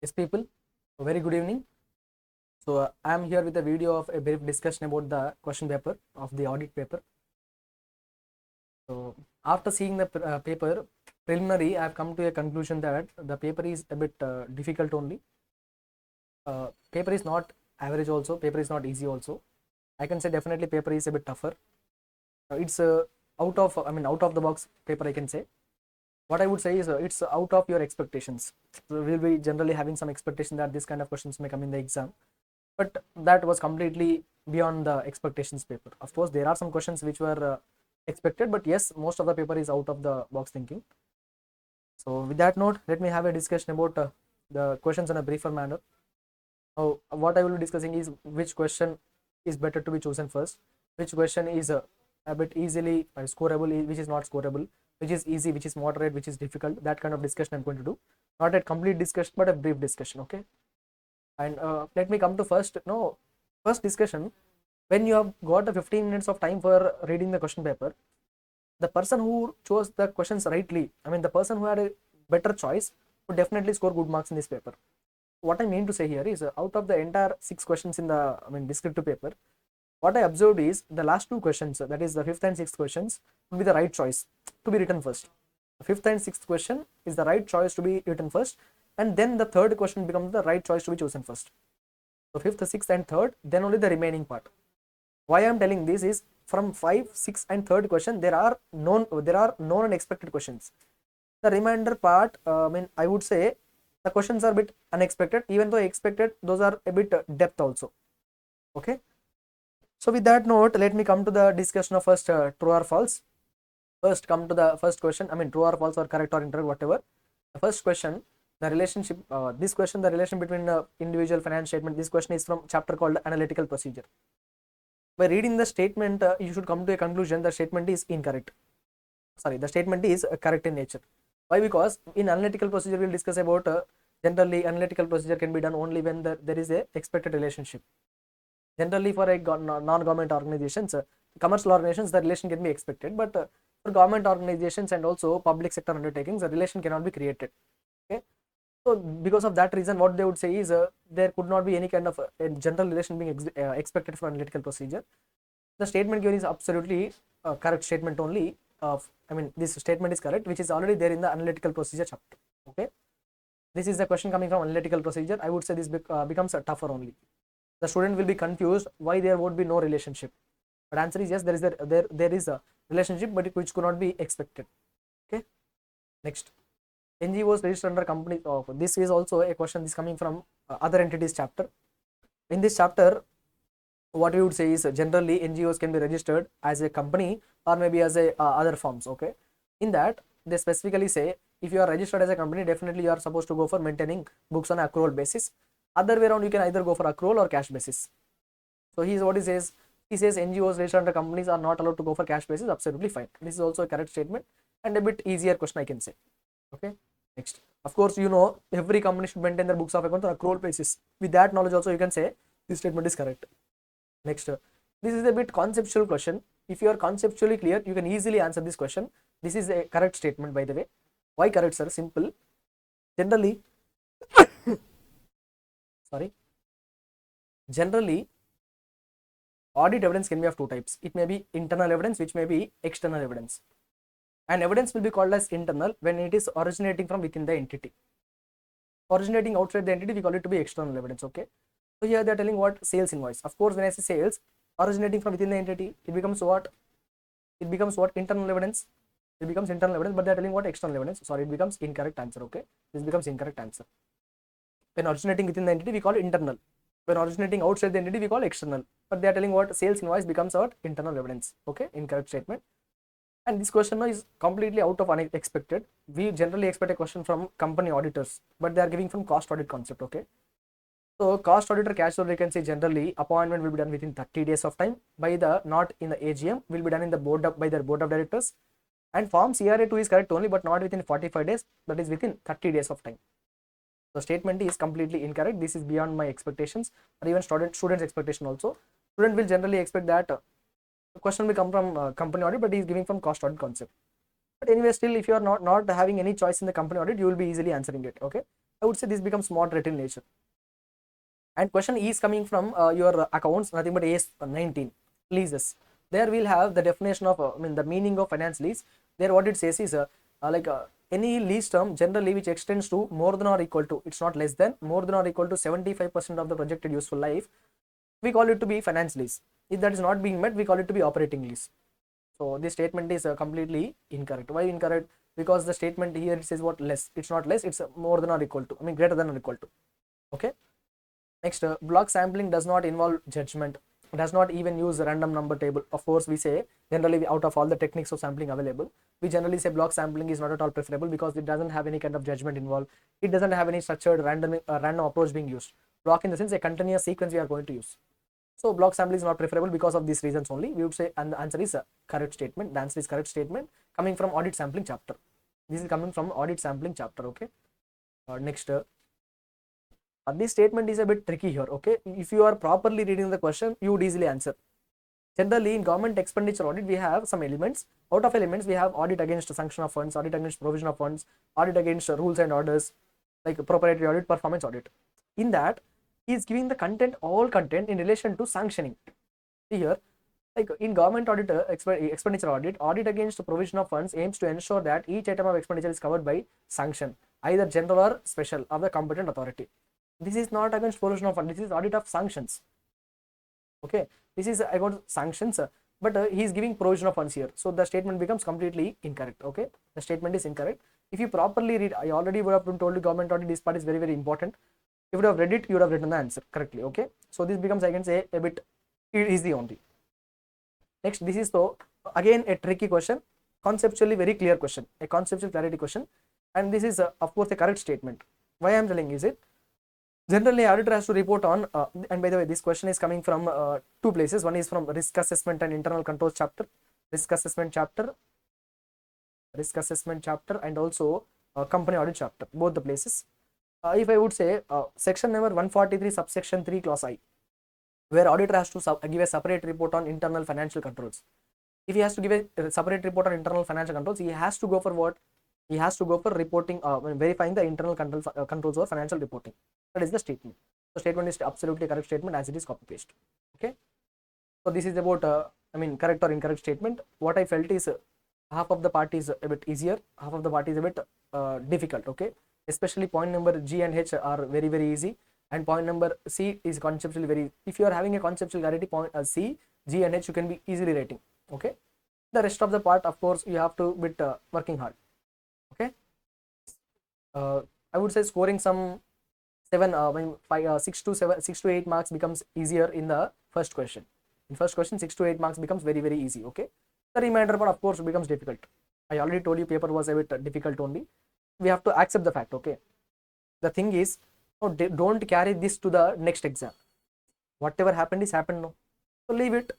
Yes, people, a very good evening. I am here with a video of a brief discussion about the question paper of the audit paper. So, after seeing the paper preliminary, I have come to a conclusion that the paper is a bit difficult only. Paper is not average also, paper is not easy also. I can say definitely paper is a bit tougher. It's out of the box paper, I can say. What I would say is it's out of your expectations. So we'll be generally having some expectation that this kind of questions may come in the exam, but that was completely beyond the expectations paper. Of course, there are some questions which were expected, but yes, most of the paper is out of the box thinking. So with that note, let me have a discussion about the questions in a briefer manner. Now, what I will be discussing is which question is better to be chosen first, which question is a bit easily scoreable, which is not scoreable, which is easy, which is moderate, which is difficult. That kind of discussion I'm going to do. Not a complete discussion, but a brief discussion. Okay. And let me come to first discussion. When you have got a 15 minutes of time for reading the question paper, the person who chose the questions rightly, I mean the person who had a better choice would definitely score good marks in this paper. What I mean to say here is out of the entire 6 questions in the descriptive paper, what I observed is the last 2 questions, that is the 5th and 6th questions, will be the right choice to be written first. The 5th and 6th question is the right choice to be written first, and then the 3rd question becomes the right choice to be chosen first. So 5th, 6th and 3rd, then only the remaining part. Why I am telling this is from 5, 6 and 3rd question there are known and expected questions. The remainder part, I would say the questions are a bit unexpected, even though expected, those are a bit depth also. Okay. So with that note, let me come to the discussion of first true or false. First come to the first question, true or false or correct or incorrect, whatever. The first question, the relationship, this question, the relation between individual finance statement, this question is from chapter called analytical procedure. By reading the statement, you should come to a conclusion the statement is incorrect. Sorry, the statement is correct in nature. Why? Because in analytical procedure, we'll discuss about generally analytical procedure can be done only when there is a expected relationship. Generally, for a non-government organizations, commercial organizations, the relation can be expected, but for government organizations and also public sector undertakings, the relation cannot be created. Okay. So because of that reason, what they would say is there could not be any kind of a general relation being expected for analytical procedure. The statement given is absolutely correct statement only. This statement is correct, which is already there in the analytical procedure chapter. Okay. This is the question coming from analytical procedure. I would say this becomes tougher only. The student will be confused why there would be no relationship. But answer is yes, there is a relationship, but which could not be expected. Okay. Next. NGOs registered under company of this is also a question is coming from other entities chapter. In this chapter, what we would say is generally NGOs can be registered as a company or maybe as a other forms. Okay. In that they specifically say if you are registered as a company, definitely you are supposed to go for maintaining books on accrual basis. Other way around, you can either go for accrual or cash basis. So he is what he says. He says NGOs registered under companies are not allowed to go for cash basis. Absolutely fine. This is also a correct statement and a bit easier question I can say. Okay. Next, of course, every company should maintain their books of account on accrual basis. With that knowledge also, you can say this statement is correct. Next, this is a bit conceptual question. If you are conceptually clear, you can easily answer this question. This is a correct statement, by the way. Why correct, sir? Simple. Generally, generally, audit evidence can be of 2 types. It may be internal evidence, which may be external evidence. And evidence will be called as internal when it is originating from within the entity. Originating outside the entity, we call it to be external evidence. Okay. So here they are telling what sales invoice. Of course, when I say sales originating from within the entity, it becomes what? It becomes what? Internal evidence. It becomes internal evidence, but they are telling what? External evidence. Sorry, it becomes incorrect answer. Okay. This becomes incorrect answer. When originating within the entity, we call it internal. When originating outside the entity, we call external. But they are telling what? Sales invoice becomes what? Internal evidence. Okay. Incorrect statement. And this question is completely out of unexpected. We generally expect a question from company auditors, but they are giving from cost audit concept. Okay. So cost auditor cash flow vacancy generally appointment will be done within 30 days of time by the not in the AGM, will be done in the by the board of directors. And form CRA2 is correct only, but not within 45 days, that is within 30 days of time. The statement is completely incorrect. This is beyond my expectations or even students expectation also. Student will generally expect that the question will come from company audit, but he is giving from cost audit concept. But anyway, still if you are not having any choice in the company audit, you will be easily answering it. Okay. I would say this becomes moderate in nature. And question is coming from your accounts, nothing but AS19 leases. There we'll have the definition of the meaning of finance lease. There what it says is any lease term generally which extends to more than or equal to, it's not less than, more than or equal to 75% of the projected useful life, we call it to be finance lease. If that is not being met, we call it to be operating lease. So this statement is completely incorrect. Why incorrect? Because the statement here it says what less. It's not less, it's more than or equal to, greater than or equal to. Okay. Next, block sampling does not involve judgment, does not even use a random number table. Of course, we say generally out of all the techniques of sampling available, we generally say block sampling is not at all preferable because it doesn't have any kind of judgment involved. It doesn't have any structured random approach being used. Block in the sense a continuous sequence we are going to use. So block sampling is not preferable because of these reasons only. We would say, and the answer is a correct statement. The answer is correct statement coming from audit sampling chapter. This is coming from audit sampling chapter. Okay. Next. This statement is a bit tricky here. Okay, if you are properly reading the question, you would easily answer. Generally, in government expenditure audit, we have some elements. Out of elements, we have audit against sanction of funds, audit against provision of funds, audit against rules and orders, like proprietary audit, performance audit. In that, he is giving the content, all content in relation to sanctioning. See here, like in government audit, expenditure audit, audit against provision of funds aims to ensure that each item of expenditure is covered by sanction, either general or special, of the competent authority. This is not against provision of funds, this is audit of sanctions. Okay, this is about sanctions, but he is giving provision of funds here, so the statement becomes completely incorrect. Okay, the statement is incorrect. If you properly read, I already would have told you government audit, this part is very, very important. If you would have read it, you would have written the answer correctly. Okay, so this becomes, I can say, a bit easy only. Next, this is so again a tricky question, conceptually very clear question, a conceptual clarity question, and this is of course a correct statement. Why I am telling is it, generally auditor has to report on, and by the way, this question is coming from two places. One is from risk assessment and internal controls chapter, risk assessment chapter, and also company audit chapter, both the places. If I would say section number 143 subsection 3 clause I, where auditor has to give a separate report on internal financial controls. If he has to give a separate report on internal financial controls, he has to go for what? He has to go for reporting, verifying the internal controls or financial reporting. That is the statement. The statement is absolutely correct statement as it is copy paste. Okay. So this is about correct or incorrect statement. What I felt is half of the part is a bit easier, half of the part is a bit difficult. Okay. Especially point number G and H are very, very easy, and point number C is conceptually very. If you are having a conceptual clarity, point C, G and H you can be easily writing. Okay. The rest of the part, of course, you have to bit working hard. Okay. I would say scoring some 6 to 8 marks becomes easier in the first question. In first question, 6 to 8 marks becomes very, very easy. Okay. The remainder part, of course, becomes difficult. I already told you paper was a bit difficult only. We have to accept the fact. Okay. The thing is, don't carry this to the next exam. Whatever happened is happened now. So leave it.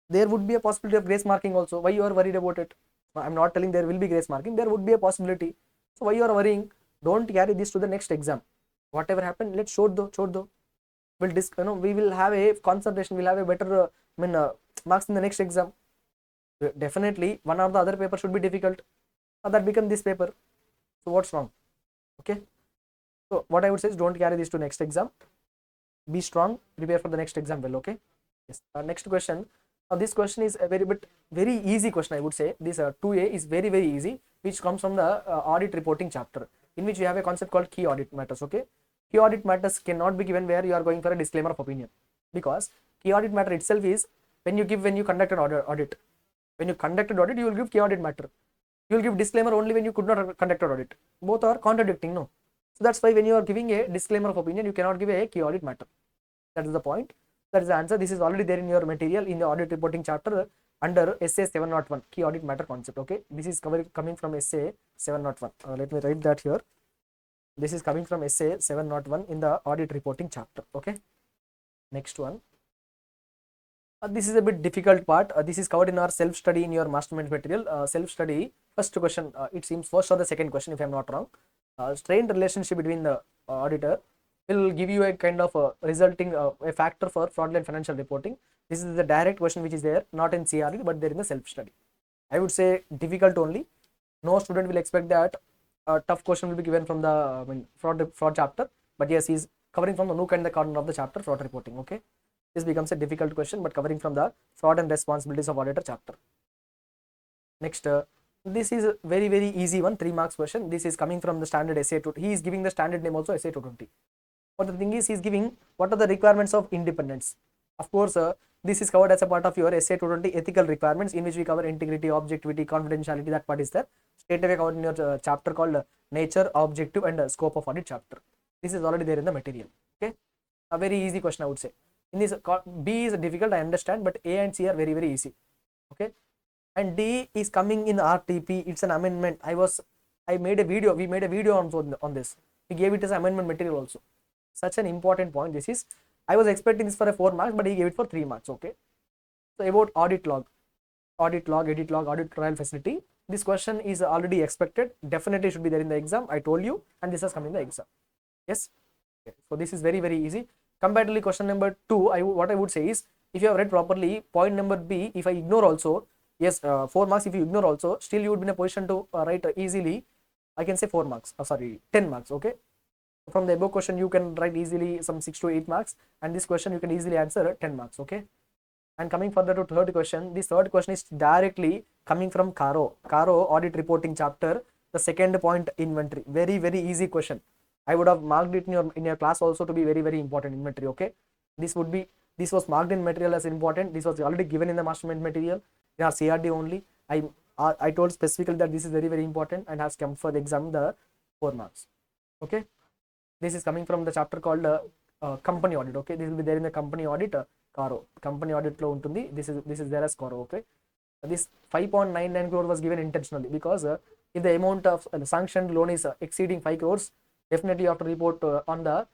There would be a possibility of grace marking also. Why you are worried about it? I'm not telling there will be grace marking. There would be a possibility. So why you are worrying? Don't carry this to the next exam. Whatever happened, let's show though. We will have a concentration. We'll have a better marks in the next exam. Definitely, one or the other paper should be difficult. That become this paper. So what's wrong? Okay. So what I would say is don't carry this to next exam. Be strong. Prepare for the next exam well. Okay. Yes. Next question. This question is a very easy question. I would say this 2A is very, very easy, which comes from the audit reporting chapter, in which you have a concept called key audit matters. Okay. Key audit matters cannot be given where you are going for a disclaimer of opinion, because key audit matter itself is when you conduct an audit. When you conducted audit, you will give key audit matter. You will give disclaimer only when you could not conduct an audit. Both are contradicting, no? So that's why when you are giving a disclaimer of opinion, you cannot give a key audit matter. That is the point. That is the answer. This is already there in your material in the audit reporting chapter under SA 701, key audit matter concept. Okay. This is coming from SA 701. Let me write that here. This is coming from SA 701 in the audit reporting chapter. Okay. Next one. This is a bit difficult part. This is covered in our self-study in your mastermind material. Self-study, first question, it seems first or the second question if I am not wrong. Strained relationship between the auditor will give you a kind of resulting a factor for fraudulent financial reporting. This is the direct question which is there, not in CRE, but there in the self-study. I would say difficult only. No student will expect that A tough question will be given from the fraud chapter, but yes, he's covering from the nook and the corner of the chapter fraud reporting. Okay, this becomes a difficult question, but covering from the fraud and responsibilities of auditor chapter. Next, this is a very easy one, 3 marks question. This is coming from the standard essay. He is giving the standard name also essay 220. But the thing is, he's giving what are the requirements of independence. Of course, this is covered as a part of your essay 220 ethical requirements, in which we cover integrity, objectivity, confidentiality. That part is there. Straight away covered in your chapter called nature, objective, and scope of audit chapter. This is already there in the material. Okay, a very easy question I would say. In this, B is difficult, I understand, but A and C are very easy. Okay, and D is coming in RTP. It's an amendment. I made a video. We made a video on this. We gave it as amendment material also. Such an important point. This is, I was expecting this for a 4 marks, but he gave it for 3 marks. Okay. So about audit log, edit log, audit trial facility. This question is already expected. Definitely should be there in the exam. I told you, and this has come in the exam. Yes. Okay. So this is very easy. Comparatively, question number 2. What I would say is, if you have read properly, point number B, if I ignore also, yes, 4 marks. If you ignore also, still you would be in a position to write easily. I can say 4 marks. Sorry, 10 marks. Okay. From the above question, you can write easily some 6 to 8 marks, and this question you can easily answer 10 marks. Okay. And coming further to third question, this third question is directly coming from Caro audit reporting chapter. The second point, inventory. Very easy question. I would have marked it in your class also to be very important inventory. Okay. This was marked in material as important. This was already given in the mastermind material. They are CRD only. I told specifically that this is very important and has come for the exam the 4 marks. Okay. This is coming from the chapter called company audit. Okay. This will be there in the company audit. Caro company audit lo untundi. This is there as Caro. Okay. This 5.99 crore was given intentionally because if the amount of sanctioned loan is exceeding 5 crores, definitely you have to report on the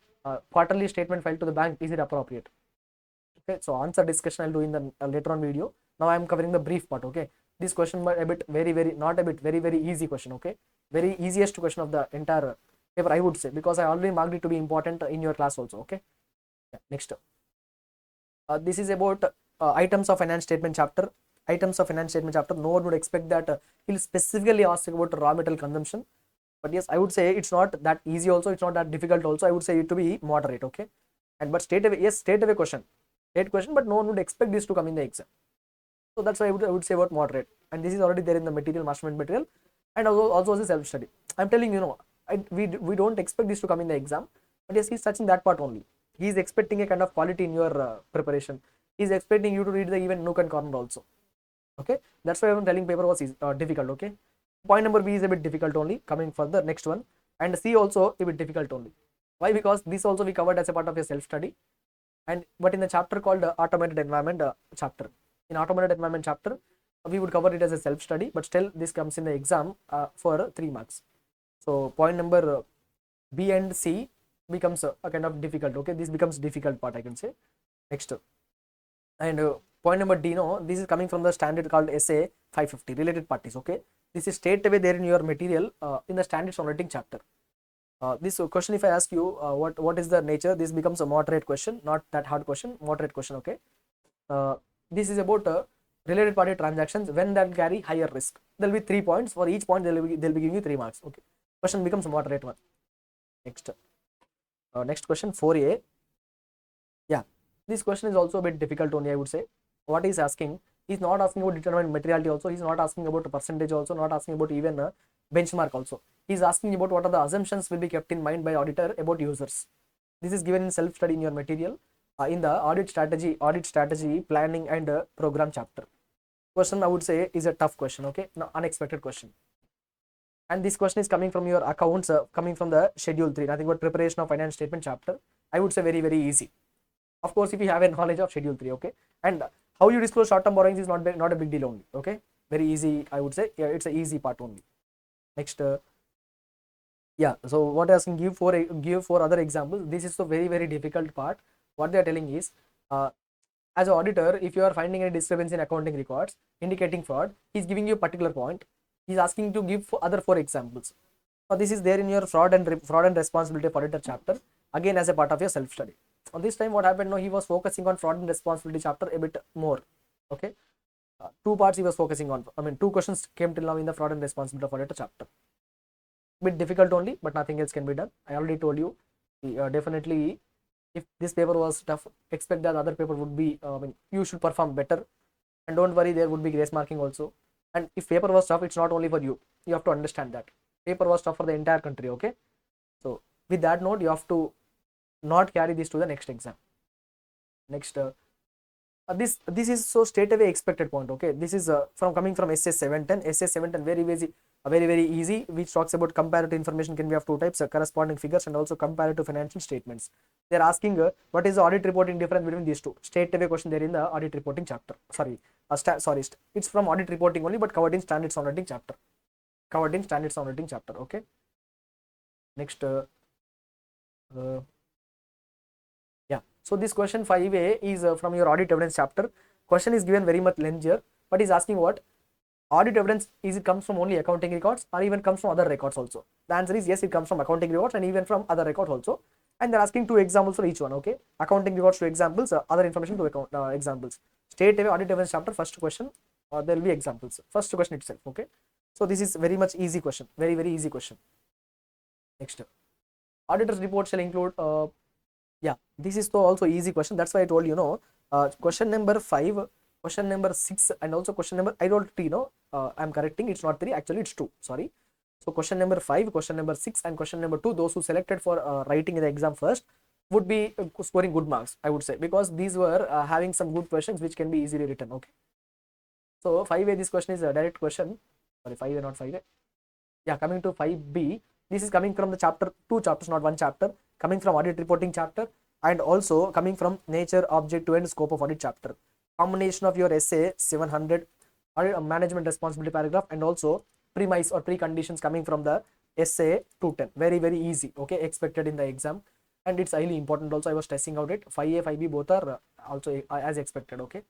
quarterly statement filed to the bank. Is it appropriate? Okay. So answer discussion I'll do in the later on video. Now I am covering the brief part. Okay. This question a bit very easy question. Okay. Very easiest question of the entire paper, I would say, because I already marked it to be important in your class also. Okay. Yeah, next. This is about items of finance statement chapter. Items of finance statement chapter. No one would expect that he'll specifically ask about raw material consumption. But yes, I would say it's not that easy also. It's not that difficult also. I would say it to be moderate. Okay. And but straight away question. Straight question, but no one would expect this to come in the exam. So that's why I would say about moderate. And this is already there in the material, mastermind material, and also as a self-study. I'm telling you, we don't expect this to come in the exam, but yes, he's touching that part only. He's expecting a kind of quality in your preparation. He's expecting you to read the even nook and corner also. Okay, that's why I'm telling paper was difficult. Okay, point number B is a bit difficult only. Coming further, next one, and C also a bit difficult only. Why? Because this also we covered as a part of a self-study, and but in the chapter called automated environment chapter. In automated environment chapter, we would cover it as a self-study, but still this comes in the exam for 3 marks. So point number B and C becomes a kind of difficult. Okay, this becomes difficult part, I can say. Next, and point number D, no, this is coming from the standard called essay 550 related parties. Okay, this is straight away there in your material in the standards auditing chapter. This question, if I ask you what is the nature, this becomes a moderate question, not that hard question, moderate question. Okay, this is about related party transactions when that carry higher risk. There will be 3 points. For each point, they'll be giving you 3 marks. Okay, question becomes a moderate one. Next, next question 4A. Yeah, this question is also a bit difficult only, I would say. What he's asking, he's not asking about determined materiality also. He's not asking about percentage also. Not asking about even benchmark also. He's asking about what are the assumptions will be kept in mind by auditor about users. This is given in self-study in your material. In the audit strategy, planning and program chapter. Question I would say is a tough question. Okay, no, unexpected question. And this question is coming from your accounts, coming from the schedule 3, nothing but preparation of finance statement chapter. I would say very easy. Of course, if you have a knowledge of schedule 3. Okay, and how you disclose short-term borrowings is not a big deal only. Okay, very easy, I would say. Yeah, it's a easy part only. Next, yeah. So what I asking, give 4 other examples. This is the very difficult part. What they are telling is, as an auditor, if you are finding any discrepancy in accounting records indicating fraud, he's giving you a particular point. He's asking to give other 4 examples. So this is there in your fraud and responsibility of auditor chapter, again as a part of your self-study. This time what happened? No, he was focusing on fraud and responsibility chapter a bit more. Okay, 2 parts he was focusing on. I mean, 2 questions came till now in the fraud and responsibility of auditor chapter. bit difficult only, but nothing else can be done. I already told you, definitely if this paper was tough, expect that other paper would be, you should perform better. And don't worry, there would be grace marking also. And if paper was tough, it's not only for you. You have to understand that paper was tough for the entire country. Okay, so with that note, you have to not carry this to the next exam. Next, this is so straight away expected point. Okay, this is from coming from SS 710. SS 710 very easy, which talks about comparative information can be of two types, corresponding figures and also comparative financial statements. They're asking what is the audit reporting difference between these two. Straight away question there in the audit reporting chapter. It's from audit reporting only, but covered in standards auditing chapter. Okay, next, yeah, so this question 5A is from your audit evidence chapter. Question is given very much lengthier, but is asking what audit evidence is, it comes from only accounting records or even comes from other records also. The answer is yes, it comes from accounting records and even from other records also. And they're asking two examples for each one. Okay, accounting records 2 examples, other information 2 examples. Straight away audit evidence chapter, first question, there will be examples. First question itself. Okay, so this is very much easy question, very easy question. Next, auditor's report shall include, yeah, this is also easy question. That's why I told you, question number 5, question number 6, and also question number, I told 3, I'm correcting, it's not 3, actually it's 2, sorry. So question number 5, question number 6, and question number 2, those who selected for writing in the exam first would be scoring good marks, I would say, because these were having some good questions which can be easily written. Okay, so 5A, this question is a direct question. Sorry, 5A, not 5A. Yeah, coming to 5B, this is coming from the chapter, 2 chapters, not 1 chapter, coming from audit reporting chapter and also coming from nature, objective and scope of audit chapter. Combination of your essay 700, management responsibility paragraph, and also premise or preconditions coming from the essay 210. Very easy. Okay, expected in the exam, and it's highly important also. I was stressing out it. 5A, 5B both are also as expected. Okay,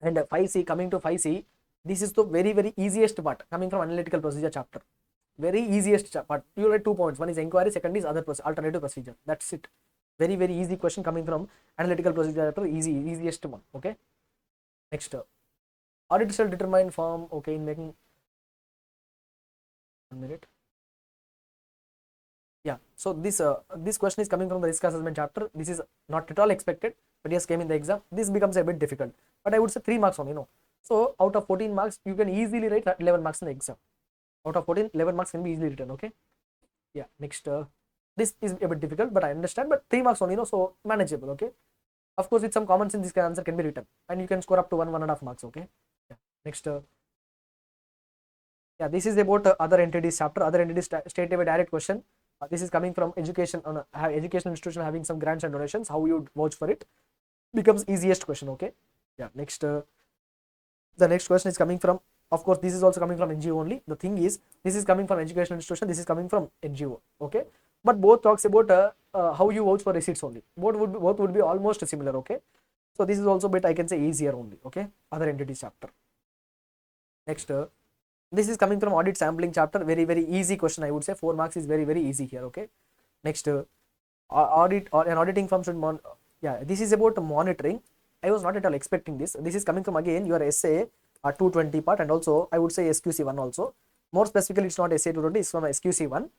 and 5C, coming to 5C, this is the very easiest part coming from analytical procedure chapter. Very easiest part. You write 2 points. One is inquiry, second is other alternative procedure. That's it. Very easy question coming from analytical procedure chapter. Easiest one. Okay, next, audit shall determine firm. Okay, in making, 1 minute. Yeah, so this question is coming from the risk assessment chapter. This is not at all expected, but yes, came in the exam. This becomes a bit difficult, but I would say 3 marks only. So out of 14 marks, you can easily write 11 marks in the exam. Out of 14, 11 marks can be easily written. Okay, yeah, next, this is a bit difficult, but I understand, but 3 marks only, so manageable. Okay, of course, with some common sense, this answer can be written, and you can score up to 1.5 marks. Okay, yeah, next, yeah, this is about other entities chapter. Other entities, straight away direct question. This is coming from education, educational institution having some grants and donations. How you vouch for it becomes easiest question. Okay, yeah, next, the next question is coming from, of course, this is also coming from NGO only. The thing is, this is coming from educational institution, this is coming from NGO. Okay, but both talks about how you vouch for receipts only. Both would be almost similar. Okay, so this is also bit, I can say, easier only. Okay, other entities chapter. Next, this is coming from audit sampling chapter. Very easy question, I would say. 4 marks is very easy here. Okay, next, audit or an auditing firm should yeah, this is about monitoring. I was not at all expecting this. This is coming from, again, your essay 220 part, and also I would say SQC1 also. More specifically, it's not essay 220, it's from SQC1.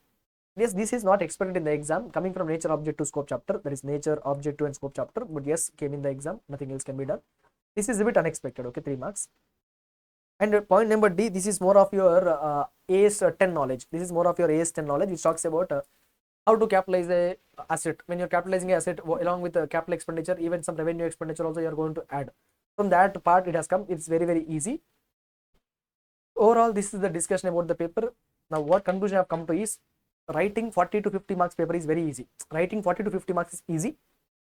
Yes, this is not expected in the exam, coming from nature, objective, scope chapter. That is nature, objective and scope chapter, but yes, came in the exam. Nothing else can be done. This is a bit unexpected. Okay, 3 marks. And point number D, this is more of your AS 10 knowledge. This is more of your AS 10 knowledge, which talks about how to capitalize a asset. When you're capitalizing an asset, along with the capital expenditure, even some revenue expenditure also you're going to add. From that part it has come. It's very easy. Overall, this is the discussion about the paper. Now, what conclusion I have come to is, writing 40 to 50 marks paper is very easy. Writing 40 to 50 marks is easy,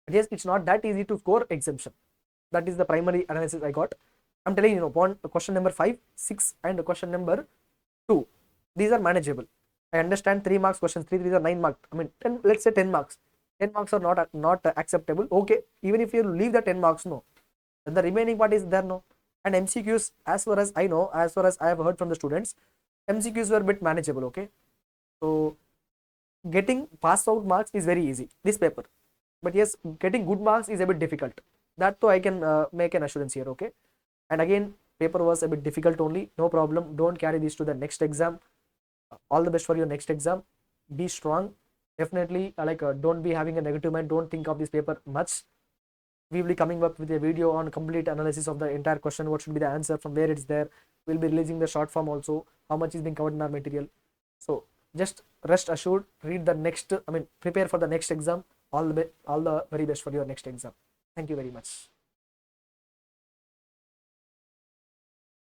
but yes, it's not that easy to score exemption. That is the primary analysis I got. I'm telling you, question number 5, 6 and question number 2, these are manageable. I understand 3 marks questions, 3 are 9 marks. I mean, 10, let's say 10 marks. 10 marks are not acceptable. Okay, even if you leave the 10 marks, no, then the remaining part is there, no. And MCQs, as far as I know, as far as I have heard from the students, MCQs were a bit manageable. Okay, so getting pass out marks is very easy, this paper, but yes, getting good marks is a bit difficult. That too I can make an assurance here. Okay, and again, paper was a bit difficult only. No problem, don't carry this to the next exam. All the best for your next exam. Be strong. Definitely, don't be having a negative mind. Don't think of this paper much. We will be coming up with a video on complete analysis of the entire question. What should be the answer, from where it's there. We'll be releasing the short form also. How much is being covered in our material. So just rest assured. Read the next. Prepare for the next exam. All the very best for your next exam. Thank you very much.